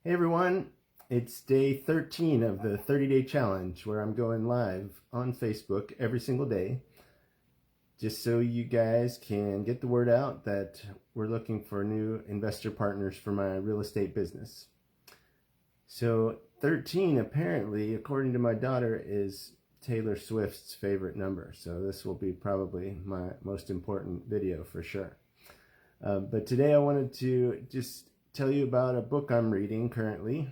Hey everyone, it's day 13 of the 30-day challenge where I'm going live on Facebook every single day just so you guys can get the word out that we're looking for new investor partners for my real estate business. So 13 apparently, according to my daughter, is Taylor Swift's favorite number. So this will be probably my most important video for sure. But today I wanted to just tell you about a book I'm reading currently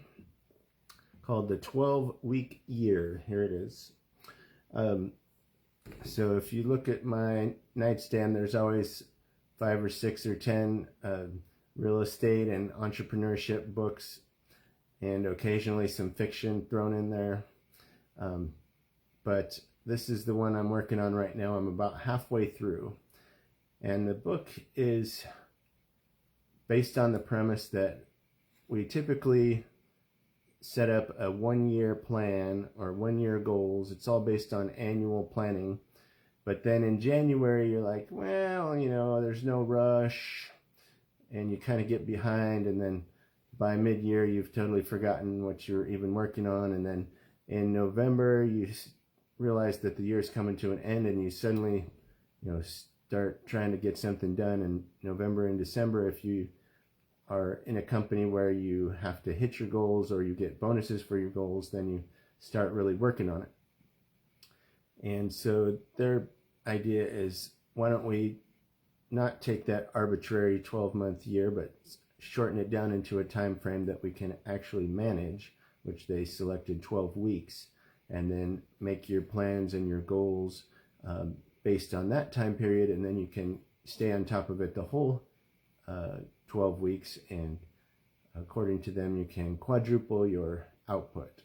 called The 12-Week Year. Here it is. So if you look at my nightstand, there's always 5 or 6 or 10 real estate and entrepreneurship books, and occasionally some fiction thrown in there. But this is the one I'm working on right now. I'm about halfway through. And the book is based on the premise that we typically set up a 1-year plan or 1-year goals. It's all based on annual planning. But then in January, you're like, well, there's no rush. And you kind of get behind. And then by mid-year, you've totally forgotten what you're even working on. And then in November, you realize that the year's coming to an end, and you suddenly, start trying to get something done in November and December. If you are in a company where you have to hit your goals or you get bonuses for your goals, then you start really working on it. And so their idea is, why don't we not take that arbitrary 12-month year, but shorten it down into a time frame that we can actually manage, which they selected 12 weeks, and then make your plans and your goals based on that time period, and then you can stay on top of it the whole 12 weeks, and according to them, you can quadruple your output.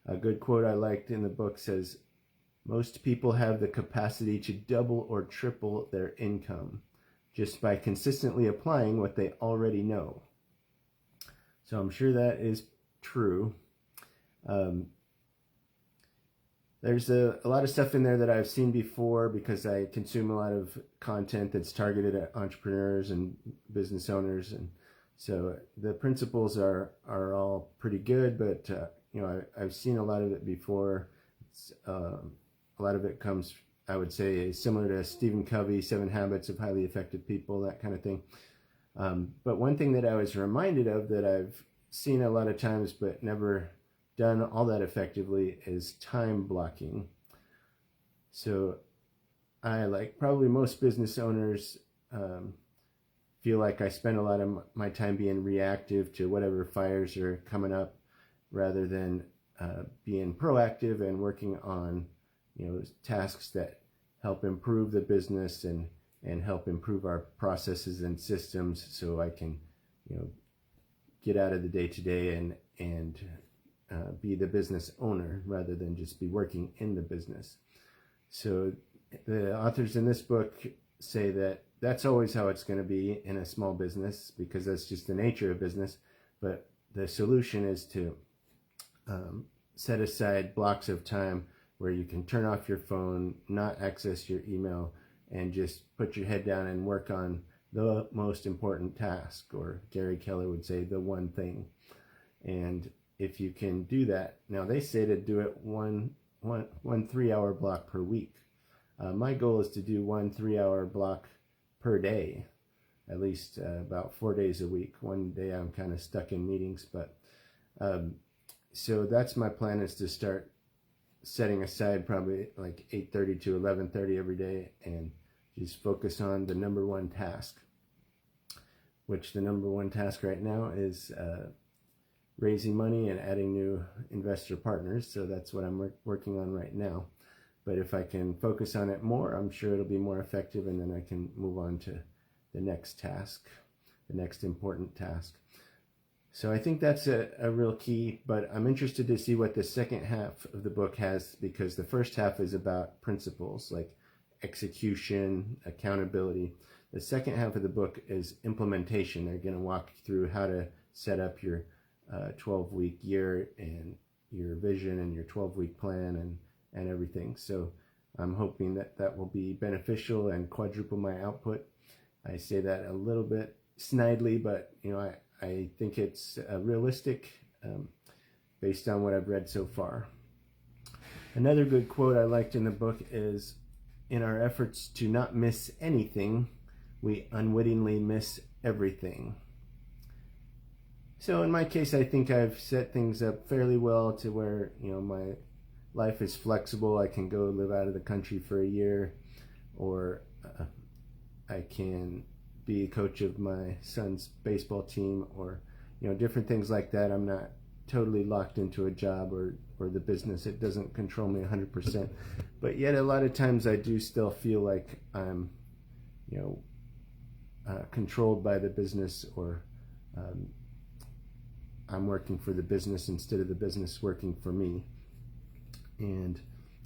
A good quote I liked in the book says, most people have the capacity to double or triple their income just by consistently applying what they already know. So I'm sure that is true. There's a lot of stuff in there that I've seen before because I consume a lot of content that's targeted at entrepreneurs and business owners, and so the principles are all pretty good. But I've seen a lot of it before. A lot of it comes, I would say, similar to Stephen Covey, 7 Habits of Highly Effective People, that kind of thing. But one thing that I was reminded of that I've seen a lot of times but never done all that effectively is time blocking. So I, like probably most business owners, feel like I spend a lot of my time being reactive to whatever fires are coming up rather than being proactive and working on tasks that help improve the business and help improve our processes and systems, so I can get out of the day-to-day and be the business owner rather than just be working in the business. So the authors in this book say that that's always how it's going to be in a small business, because that's just the nature of business. But the solution is to set aside blocks of time where you can turn off your phone, not access your email, and just put your head down and work on the most important task, or Gary Keller would say, the one thing. And if you can do that, now they say to do it one 3-hour block per week. My goal is to do 1 3-hour block per day, at least about 4 days a week. One day I'm kind of stuck in meetings, but so that's my plan, is to start setting aside probably like 8:30 to 11:30 every day and just focus on the number one task, which the number one task right now is raising money and adding new investor partners. So that's what I'm working on right now. But if I can focus on it more, I'm sure it'll be more effective, and then I can move on to the next task, the next important task. So I think that's a real key, but I'm interested to see what the second half of the book has, because the first half is about principles like execution, accountability. The second half of the book is implementation. They're going to walk you through how to set up your 12-week year and your vision and your 12-week plan and everything. So I'm hoping that will be beneficial and quadruple my output. I say that a little bit snidely, but I think it's realistic based on what I've read so far. Another good quote I liked in the book is, "In our efforts to not miss anything, we unwittingly miss everything." So in my case, I think I've set things up fairly well to where, my life is flexible. I can go live out of the country for a year, or I can be a coach of my son's baseball team, or different things like that. I'm not totally locked into a job or the business. It doesn't control me 100%, but yet a lot of times I do still feel like I'm controlled by the business, or I'm working for the business instead of the business working for me. And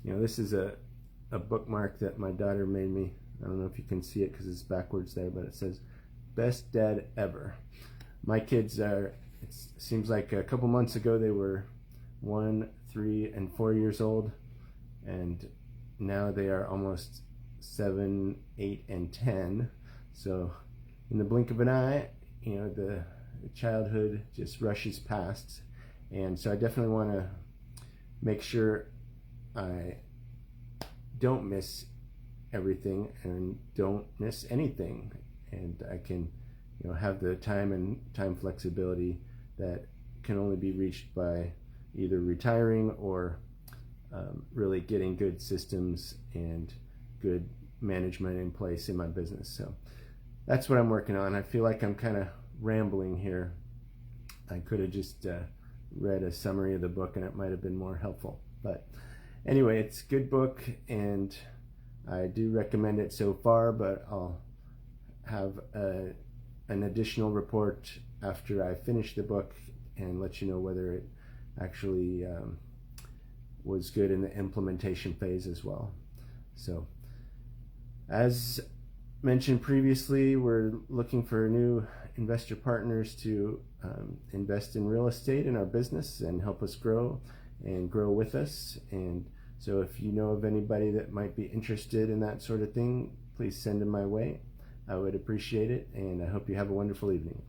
this is a bookmark that my daughter made me. I don't know if you can see it because it's backwards there, but it says, "Best Dad Ever." My kids it seems like a couple months ago they were 1, 3, and 4 years old, and now they are almost 7, 8, and 10. So in the blink of an eye, the childhood just rushes past. And so I definitely want to make sure I don't miss everything and don't miss anything, and I can have the time flexibility that can only be reached by either retiring or really getting good systems and good management in place in my business. So that's what I'm working on. I feel like I'm kind of rambling here. I could have just read a summary of the book and it might have been more helpful, but anyway, it's a good book and I do recommend it so far, but I'll have an additional report after I finish the book and let you know whether it actually was good in the implementation phase as well. So as mentioned previously, we're looking for new investor partners to invest in real estate in our business and help us grow and grow with us. And so if you know of anybody that might be interested in that sort of thing, please send them my way. I would appreciate it, and I hope you have a wonderful evening.